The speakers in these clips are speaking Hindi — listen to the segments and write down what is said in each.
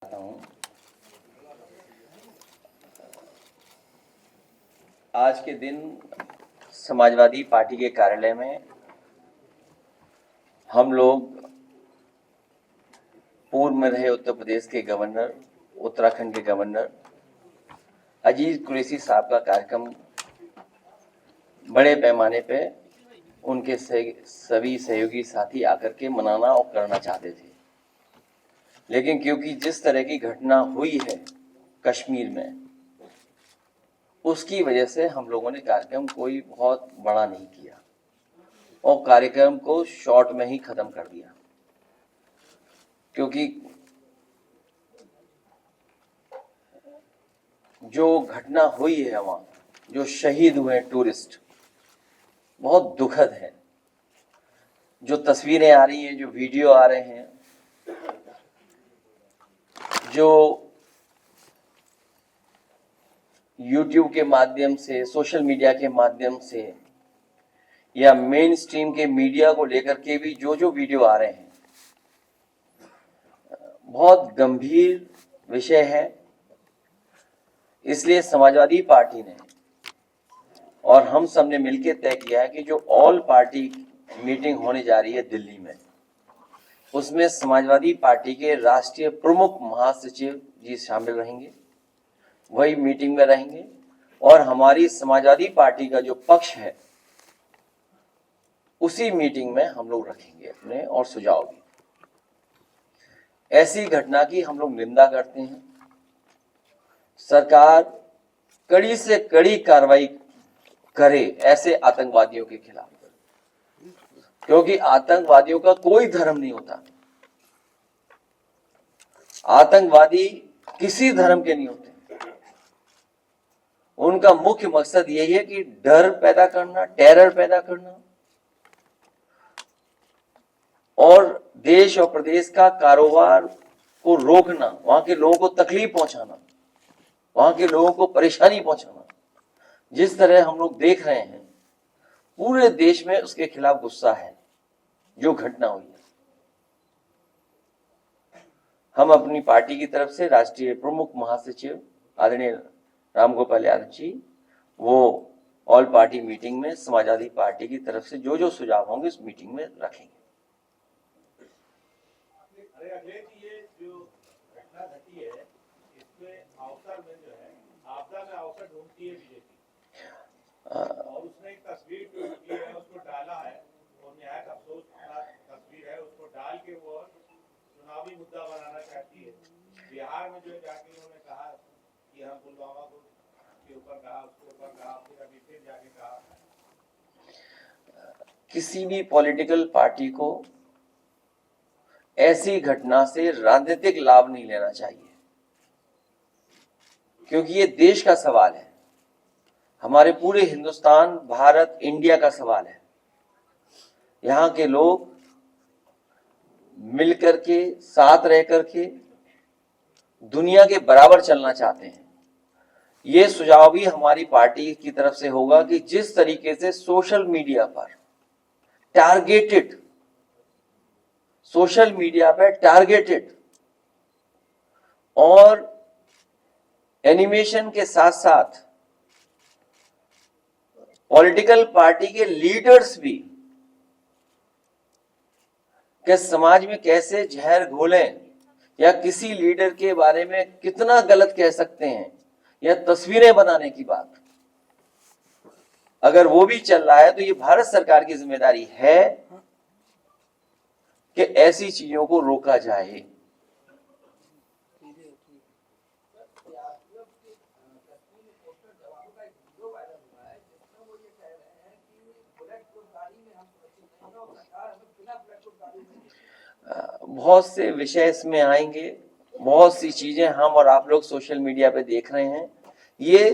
हूँ। आज के दिन समाजवादी पार्टी के कार्यालय में हम लोग पूर्व में रहे उत्तर प्रदेश के गवर्नर, उत्तराखंड के गवर्नर अजीज कुरैशी साहब का कार्यक्रम बड़े पैमाने पे उनके सभी सहयोगी साथी आकर के मनाना और करना चाहते थे, लेकिन क्योंकि जिस तरह की घटना हुई है कश्मीर में, उसकी वजह से हम लोगों ने कार्यक्रम कोई बहुत बड़ा नहीं किया और कार्यक्रम को शॉर्ट में ही खत्म कर दिया। क्योंकि जो घटना हुई है वहां, जो शहीद हुए टूरिस्ट, बहुत दुखद है। जो तस्वीरें आ रही हैं, जो वीडियो आ रहे हैं, जो YouTube के माध्यम से, सोशल मीडिया के माध्यम से या मेन स्ट्रीम के मीडिया को लेकर के भी जो वीडियो आ रहे हैं, बहुत गंभीर विषय है। इसलिए समाजवादी पार्टी ने और हम सब ने मिलकर तय किया है कि जो ऑल पार्टी मीटिंग होने जा रही है दिल्ली में, उसमें समाजवादी पार्टी के राष्ट्रीय प्रमुख महासचिव जी शामिल रहेंगे, वही मीटिंग में रहेंगे और हमारी समाजवादी पार्टी का जो पक्ष है उसी मीटिंग में हम लोग रखेंगे अपने और सुझाव भी। ऐसी घटना की हम लोग निंदा करते हैं। सरकार कड़ी से कड़ी कार्रवाई करे ऐसे आतंकवादियों के खिलाफ, क्योंकि आतंकवादियों का कोई धर्म नहीं होता। आतंकवादी किसी धर्म के नहीं होते। उनका मुख्य मकसद यही है कि डर पैदा करना, टेरर पैदा करना और देश और प्रदेश का कारोबार को रोकना, वहां के लोगों को तकलीफ पहुंचाना, वहां के लोगों को परेशानी पहुंचाना। जिस तरह हम लोग देख रहे हैं, पूरे देश में उसके खिलाफ गुस्सा है जो घटना हुई है। हम अपनी पार्टी की तरफ से राष्ट्रीय प्रमुख महासचिव आदरणीय रामगोपाल यादव जी, वो ऑल पार्टी मीटिंग में समाजवादी पार्टी की तरफ से जो सुझाव होंगे इस मीटिंग में रखेंगे। ये जो घटना घटी है, इसमें अवसर में जो है आपदा में अवसर ढूंढती है बीजेपी, और उसने एक तस्वीर जो की है उसको डाला है और निहायत अफसोसनाक तस्वीर है, उसको डाल के वो चुनावी मुद्दा बनाना चाहती है। बिहार में जो जाके उन्होंने कहा कि हम पुलवामा के ऊपर कहा, उसके ऊपर कहा, फिर अभी फिर जाके कहा। किसी भी पॉलिटिकल पार्टी को ऐसी घटना से राजनीतिक लाभ नहीं लेना चाहिए, क्योंकि ये देश का सवाल है, हमारे पूरे हिंदुस्तान, भारत, इंडिया का सवाल है। यहां के लोग मिलकर के, साथ रह करके दुनिया के बराबर चलना चाहते हैं। ये सुझाव भी हमारी पार्टी की तरफ से होगा कि जिस तरीके से सोशल मीडिया पर टारगेटेड और एनिमेशन के साथ साथ पॉलिटिकल पार्टी के लीडर्स भी कि समाज में कैसे जहर घोलें या किसी लीडर के बारे में कितना गलत कह सकते हैं या तस्वीरें बनाने की बात, अगर वो भी चल रहा है तो ये भारत सरकार की जिम्मेदारी है कि ऐसी चीजों को रोका जाए। बहुत से विषय इसमें आएंगे, बहुत सी चीजें हम और आप लोग सोशल मीडिया पे देख रहे हैं। ये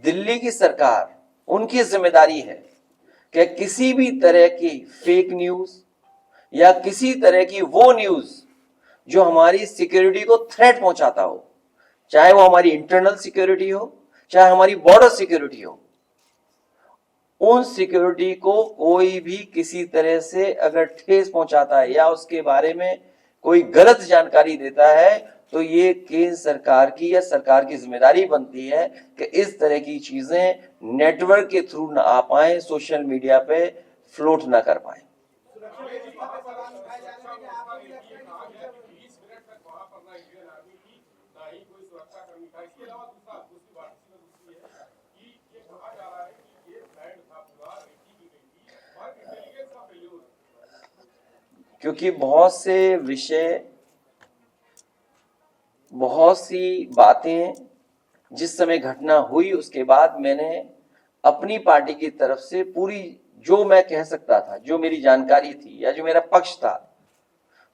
दिल्ली की सरकार, उनकी जिम्मेदारी है कि किसी भी तरह की फेक न्यूज या किसी तरह की वो न्यूज जो हमारी सिक्योरिटी को थ्रेट पहुंचाता हो, चाहे वो हमारी इंटरनल सिक्योरिटी हो, चाहे हमारी बॉर्डर सिक्योरिटी हो, उन सिक्योरिटी को कोई भी किसी तरह से अगर ठेस पहुंचाता है या उसके बारे में कोई गलत जानकारी देता है तो ये केंद्र सरकार की या सरकार की जिम्मेदारी बनती है कि इस तरह की चीजें नेटवर्क के थ्रू ना आ पाए, सोशल मीडिया पे फ्लोट ना कर पाए। क्योंकि बहुत से विषय, बहुत सी बातें जिस समय घटना हुई उसके बाद मैंने अपनी पार्टी की तरफ से पूरी, जो मैं कह सकता था, जो मेरी जानकारी थी या जो मेरा पक्ष था,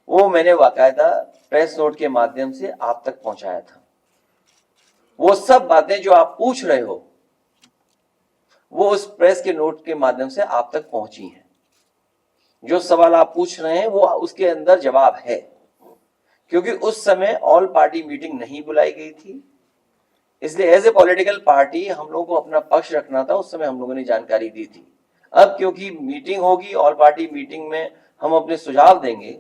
वो मैंने बाकायदा प्रेस नोट के माध्यम से आप तक पहुंचाया था। वो सब बातें जो आप पूछ रहे हो वो उस प्रेस के नोट के माध्यम से आप तक पहुंची हैं। जो सवाल आप पूछ रहे हैं वो उसके अंदर जवाब है, क्योंकि उस समय ऑल पार्टी मीटिंग नहीं बुलाई गई थी, इसलिए एज ए पॉलिटिकल पार्टी हम लोगों को अपना पक्ष रखना था। उस समय हम लोगों ने जानकारी दी थी। अब क्योंकि मीटिंग होगी, ऑल पार्टी मीटिंग में हम अपने सुझाव देंगे,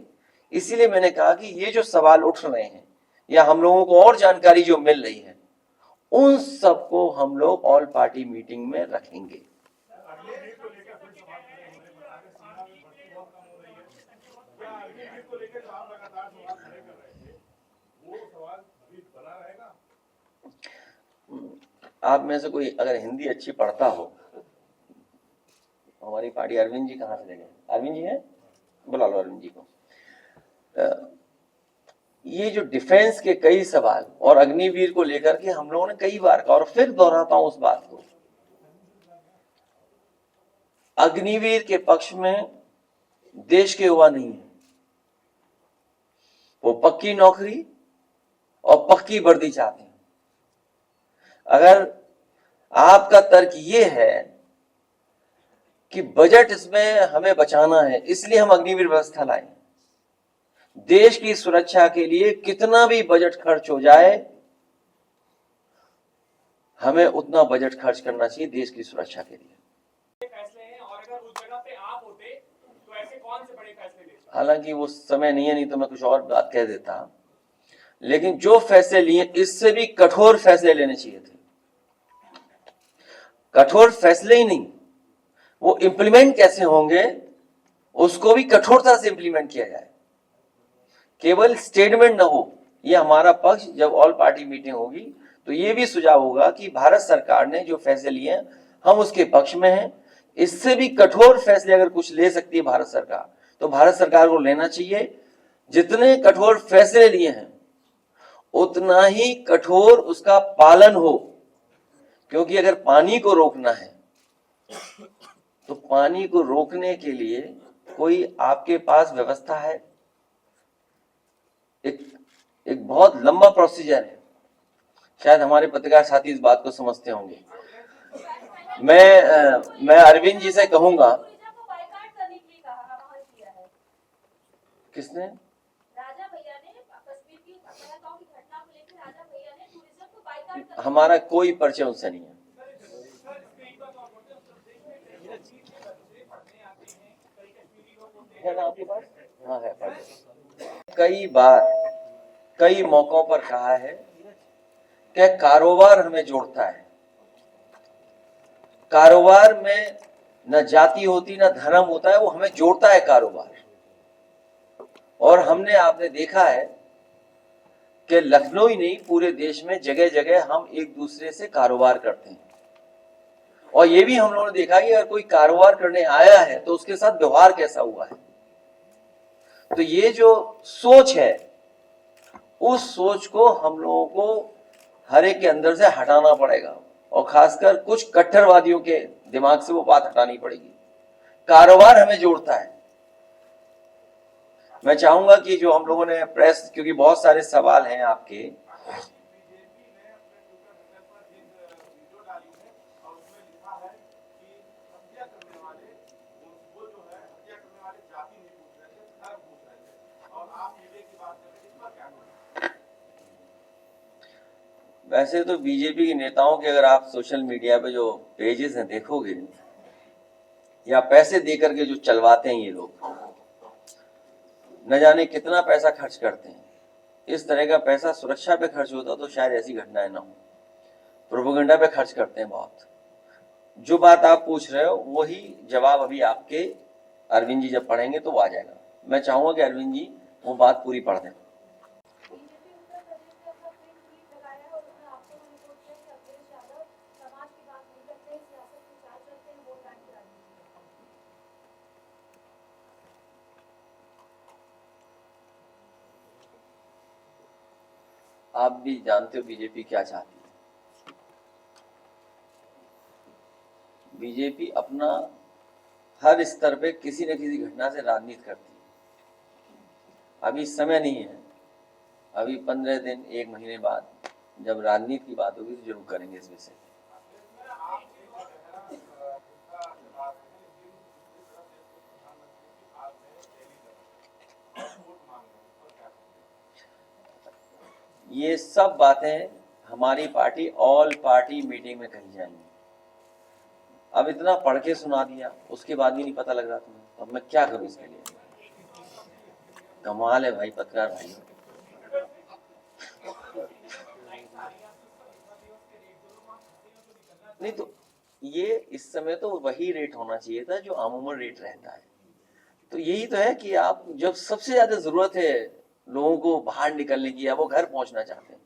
इसीलिए मैंने कहा कि ये जो सवाल उठ रहे हैं या हम लोगों को और जानकारी जो मिल रही है उन सबको हम लोग ऑल पार्टी मीटिंग में रखेंगे। आप में से कोई अगर हिंदी अच्छी पढ़ता हो, हमारी पार्टी, अरविंद जी कहाँ चले गए? अरविंद जी हैं, बुला लो अरविंद जी को। ये जो डिफेंस के कई सवाल और अग्निवीर को लेकर के हम लोगों ने कई बार कहा, और फिर दोहराता हूं उस बात को, अग्निवीर के पक्ष में देश के युवा नहीं है। वो पक्की नौकरी और पक्की वर्दी चाहते हैं। अगर आपका तर्क ये है कि बजट इसमें हमें बचाना है इसलिए हम अग्निवीर व्यवस्था लाए, देश की सुरक्षा के लिए कितना भी बजट खर्च हो जाए हमें उतना बजट खर्च करना चाहिए देश की सुरक्षा के लिए। फैसले हैं और अगर उस जगह पे आप होते तो ऐसे कौन से बड़े फैसले लेते? हालांकि वो समय नहीं है, नहीं तो मैं कुछ और बात कह देता, लेकिन जो फैसले लिए इससे भी कठोर फैसले लेने चाहिए थे। कठोर फैसले ही नहीं, वो इंप्लीमेंट कैसे होंगे उसको भी कठोरता से इंप्लीमेंट किया जाए, केवल स्टेटमेंट ना हो। ये हमारा पक्ष जब ऑल पार्टी मीटिंग होगी तो ये भी सुझाव होगा कि भारत सरकार ने जो फैसले लिए हैं हम उसके पक्ष में हैं। इससे भी कठोर फैसले अगर कुछ ले सकती है भारत सरकार तो भारत सरकार को लेना चाहिए। जितने कठोर फैसले लिए हैं उतना ही कठोर उसका पालन हो, क्योंकि अगर पानी को रोकना है तो पानी को रोकने के लिए कोई आपके पास व्यवस्था है, एक बहुत लंबा प्रोसीजर है। शायद हमारे पत्रकार साथी इस बात को समझते होंगे। मैं अरविंद जी से कहूंगा। किसने? राजा भैया ने कश्मीर की पहलगाम की घटना को लेकर राजा भैया ने टूरिज्म को बाइकाट हमारा कोई परिचय उनसे नहीं है। है ना आपके पास? हाँ है। कई बार कई मौकों पर कहा है कि कारोबार हमें जोड़ता है। कारोबार में न जाति होती न धर्म होता है, वो हमें जोड़ता है कारोबार। और आपने देखा है कि लखनऊ ही नहीं पूरे देश में जगह जगह हम एक दूसरे से कारोबार करते हैं। और ये भी हम लोगों ने देखा कि अगर कोई कारोबार करने आया है तो उसके साथ व्यवहार कैसा हुआ है। तो ये जो सोच है उस सोच को हम लोगों को हर एक के अंदर से हटाना पड़ेगा, और खासकर कुछ कट्टरवादियों के दिमाग से वो बात हटानी पड़ेगी। कारोबार हमें जोड़ता है। मैं चाहूंगा कि जो हम लोगों ने प्रेस, क्योंकि बहुत सारे सवाल हैं आपके, वैसे तो बीजेपी के नेताओं के अगर आप सोशल मीडिया पे जो पेजेस हैं देखोगे, या पैसे देकर के जो चलवाते हैं ये लोग, न जाने कितना पैसा खर्च करते हैं। इस तरह का पैसा सुरक्षा पे खर्च होता तो शायद ऐसी घटनाएं ना हो। प्रोपेगेंडा पे खर्च करते हैं बहुत। जो बात आप पूछ रहे हो वही जवाब अभी आपके अरविंद जी जब पढ़ेंगे तो वो आ जाएगा। मैं चाहूंगा कि अरविंद जी वो बात पूरी पढ़ दें। बीजेपी उत्तर प्रदेश में अपना प्रिंट ट्वीट लगाया है और उसमें आपको रिपोर्ट किया कि अखिलेश यादव समाज की बात नहीं करते हैं, सियासत की चाल चलते हैं, वोट बैंक की राजनीति करते हैं। आप भी जानते हो बीजेपी क्या चाहती है। बीजेपी अपना हर स्तर पे किसी न किसी घटना से राजनीति करती है। अभी समय नहीं है, अभी 15 दिन 1 महीने बाद जब राजनीति की बात होगी तो जरूर करेंगे इस विषय पे। ये सब बातें हमारी पार्टी ऑल पार्टी मीटिंग में कही जाएंगी। अब इतना पढ़ के सुना दिया, उसके बाद भी नहीं पता लग रहा तुम्हें, अब मैं क्या करूं इसके लिए। कमाल है भाई पत्रकार भाई। नहीं तो ये इस समय तो वही रेट होना चाहिए था जो अमूमन रेट रहता है। तो यही तो है कि आप जब सबसे ज्यादा जरूरत है लोगों को बाहर निकलने की या वो घर पहुंचना चाहते हैं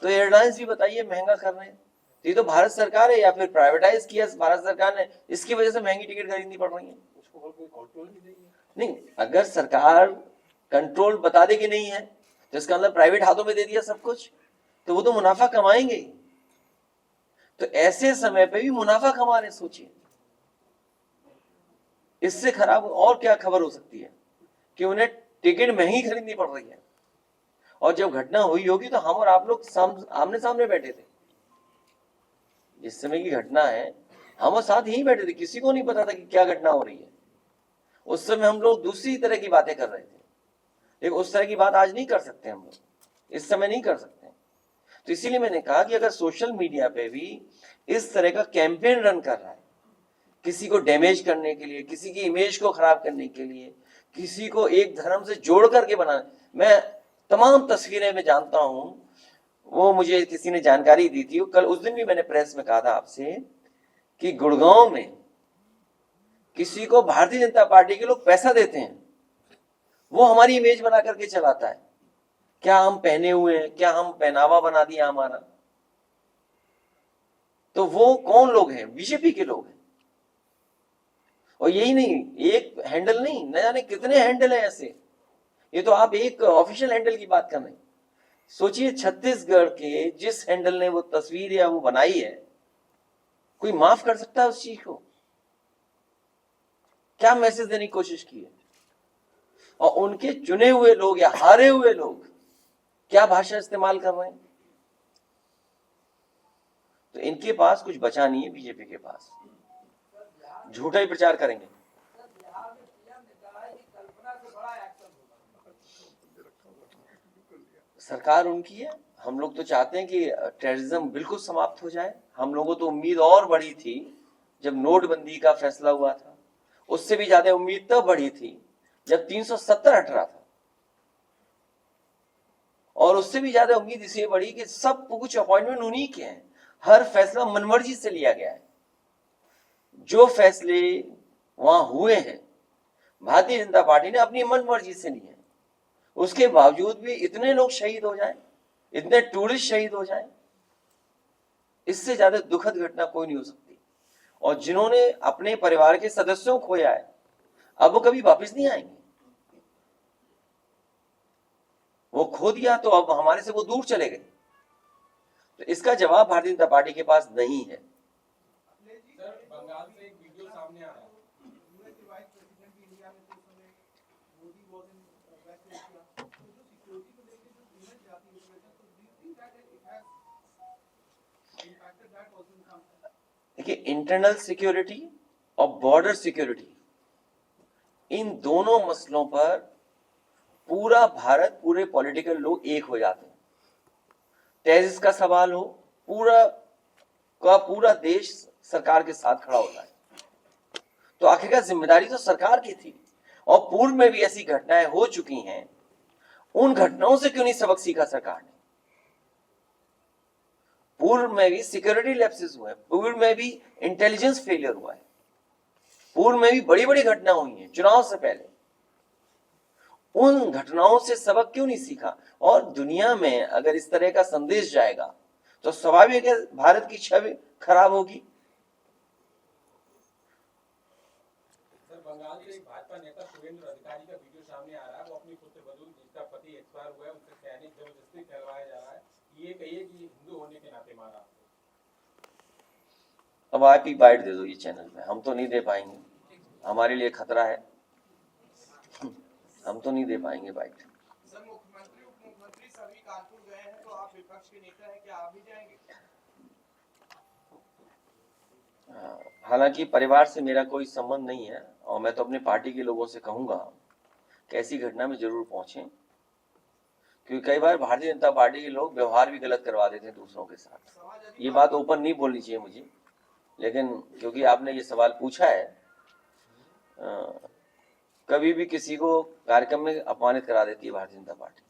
तो एयरलाइंस भी बताइए महंगा कर रहे हैं। ये तो भारत सरकार है या फिर प्राइवेटाइज किया भारत सरकार ने, इसकी वजह से महंगी टिकट खरीदनी पड़ रही है। नहीं, अगर सरकार कंट्रोल बता दे कि नहीं है तो इसका मतलब प्राइवेट हाथों में दे दिया सब कुछ, तो वो तो मुनाफा कमाएंगे। तो ऐसे समय पे भी मुनाफा कमा रहे, सोचिए इससे खराब और क्या खबर हो सकती है कि उन्हें टिकट महंगी खरीदनी पड़ रही है। और जब घटना हुई होगी तो हम और आप लोग आमने सामने बैठे थे। जिस समय की घटना है हम और साथ यहीं बैठे थे, किसी को नहीं पता था कि क्या घटना हो रही है। उस समय हम लोग दूसरी तरह की बातें कर रहे थे, लेकिन उस तरह की बात आज नहीं कर सकते हम लोग, इस समय नहीं कर सकते। तो इसीलिए मैंने कहा कि अगर सोशल मीडिया पे भी इस तरह का कैंपेन रन कर रहा है किसी को डैमेज करने के लिए, किसी की इमेज को खराब करने के लिए, किसी को एक धर्म से जोड़ करके बनाना, मैं तमाम तस्वीरें में जानता हूं, वो मुझे किसी ने जानकारी दी थी। कल उस दिन भी मैंने प्रेस में कहा था आपसे कि गुड़गांव में किसी को भारतीय जनता पार्टी के लोग पैसा देते हैं, वो हमारी इमेज बना करके चलाता है। क्या हम पहने हुए हैं, क्या हम पहनावा बना दिया हमारा, तो वो कौन लोग हैं? बीजेपी के लोग हैं। और यही नहीं, एक हैंडल नहीं, न जाने कितने हैंडल है ऐसे। ये तो आप एक ऑफिशियल हैंडल की बात कर रहे हैं। सोचिए छत्तीसगढ़ के जिस हैंडल ने वो तस्वीर या वो बनाई है, कोई माफ कर सकता है उस चीज को? क्या मैसेज देने की कोशिश की है? और उनके चुने हुए लोग या हारे हुए लोग क्या भाषा इस्तेमाल कर रहे हैं? तो इनके पास कुछ बचा नहीं है, बीजेपी के पास झूठा ही प्रचार करेंगे। सरकार उनकी है, हम लोग तो चाहते हैं कि टेररिज्म बिल्कुल समाप्त हो जाए। हम लोगों तो उम्मीद और बढ़ी थी जब नोटबंदी का फैसला हुआ था, उससे भी ज्यादा उम्मीद तब बढ़ी थी जब 370 हट रहा था, और उससे भी ज्यादा उम्मीद इसलिए बढ़ी कि सब कुछ अपॉइंटमेंट उन्हीं के हैं, हर फैसला मनमर्जी से लिया गया है। जो फैसले वहां हुए हैं भारतीय जनता पार्टी ने अपनी मनमर्जी से लिए, उसके बावजूद भी इतने लोग शहीद हो जाएं, इतने टूरिस्ट शहीद हो जाएं, इससे ज्यादा दुखद घटना कोई नहीं हो सकती। और जिन्होंने अपने परिवार के सदस्यों को खोया है, अब वो कभी वापस नहीं आएंगे। वो खो दिया तो अब हमारे से वो दूर चले गए। तो इसका जवाब भारतीय जनता पार्टी के पास नहीं है। बंगाल से एक वीडियो सामने आया देखिए, इंटरनल सिक्योरिटी और बॉर्डर सिक्योरिटी, इन दोनों मसलों पर पूरा भारत, पूरे पॉलिटिकल लोग एक हो जाते हैं। टेररिस्ट का सवाल हो, पूरा देश सरकार के साथ खड़ा होता है। तो आखिरकार जिम्मेदारी तो सरकार की थी, और पूर्व में भी ऐसी घटनाएं हो चुकी हैं, उन घटनाओं से क्यों नहीं सबक सीखा सरकार ने? पूर्व में भी सिक्योरिटी लैप्सेस हुए हैं, पूर्व में भी इंटेलिजेंस फेलियर हुआ है, पूर्व में भी बड़ी बड़ी घटना हुई हैं चुनाव से पहले। उन घटनाओं से सबक क्यों नहीं सीखा? और दुनिया में अगर इस तरह का संदेश जाएगा तो स्वाभाविक है भारत की छवि खराब होगी। सर, बंगाल से एक भाजपा नेता सुरेंद्र अधिकारी का वीडियो सामने आ रहा है। वो अपनी पुत्रवधू जिसका पति एक्सपायर हुआ है उनसे सैनिक जबरदस्ती कहलवाया जा रहा है। ये कहिए कि हिंदू होने के नाते मारा। अब आप ही बाइट दे दो ये चैनल में, हम तो नहीं दे पाएंगे, हमारे लिए खतरा है, हम तो नहीं दे पाएंगे बाइट। सर, मुख्यमंत्री उप मुख्यमंत्री सभी कानपुर गए हैं, तो आप विपक्ष के नेता हैं, क्या आप भी जाएंगे? हालांकि परिवार से मेरा कोई संबंध नहीं है और मैं तो अपने पार्टी के लोगों से कहूंगा कि ऐसी घटना में जरूर पहुंचे, क्योंकि कई बार भारतीय जनता पार्टी के लोग व्यवहार भी गलत करवा देते हैं दूसरों के साथ। ये बात ओपन नहीं बोलनी चाहिए मुझे, लेकिन क्योंकि आपने ये सवाल पूछा है, कभी भी किसी को कार्यक्रम में अपमानित करा देती है भारतीय जनता पार्टी,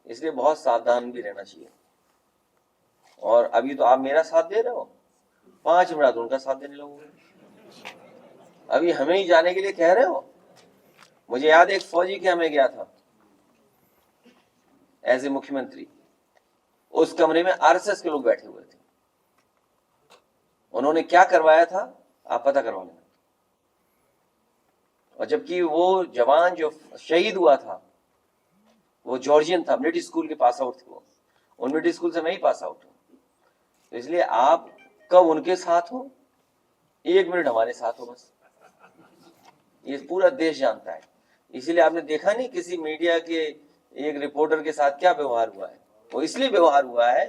इसलिए बहुत सावधान भी रहना चाहिए। और अभी तो आप मेरा साथ दे रहे हो, 5 मिनट उनका साथ देने लगोगे, अभी हमें ही जाने के लिए कह रहे हो। मुझे याद है एक फौजी के हमें गया था एज ए मुख्यमंत्री, उस कमरे में आरएसएस के लोग बैठे हुए थे, उन्होंने क्या करवाया था आप पता करवा लेना। और जबकि वो जवान जो शहीद हुआ था वो जॉर्जियन था, मिलिट्री स्कूल के पास आउट थे, वो उन मिलिट्री स्कूल से मैं ही पास आउट हूं, तो इसलिए आप कब उनके साथ हो, 1 मिनट हमारे साथ हो बस, ये पूरा देश जानता है। इसीलिए आपने देखा नहीं किसी मीडिया के एक रिपोर्टर के साथ क्या व्यवहार हुआ है, वो इसलिए व्यवहार हुआ है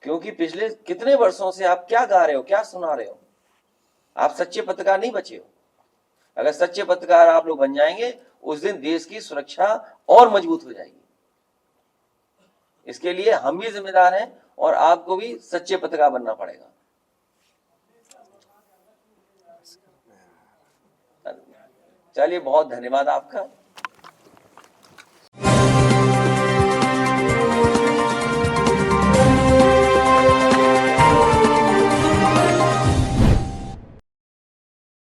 क्योंकि पिछले कितने वर्षों से आप क्या गा रहे हो, क्या सुना रहे हो, आप सच्चे पत्रकार नहीं बचे हो। अगर सच्चे पत्रकार आप लोग बन जाएंगे उस दिन देश की सुरक्षा और मजबूत हो जाएगी। इसके लिए हम भी जिम्मेदार हैं और आपको भी सच्चे पत्रकार बनना पड़ेगा। चलिए, बहुत धन्यवाद आपका।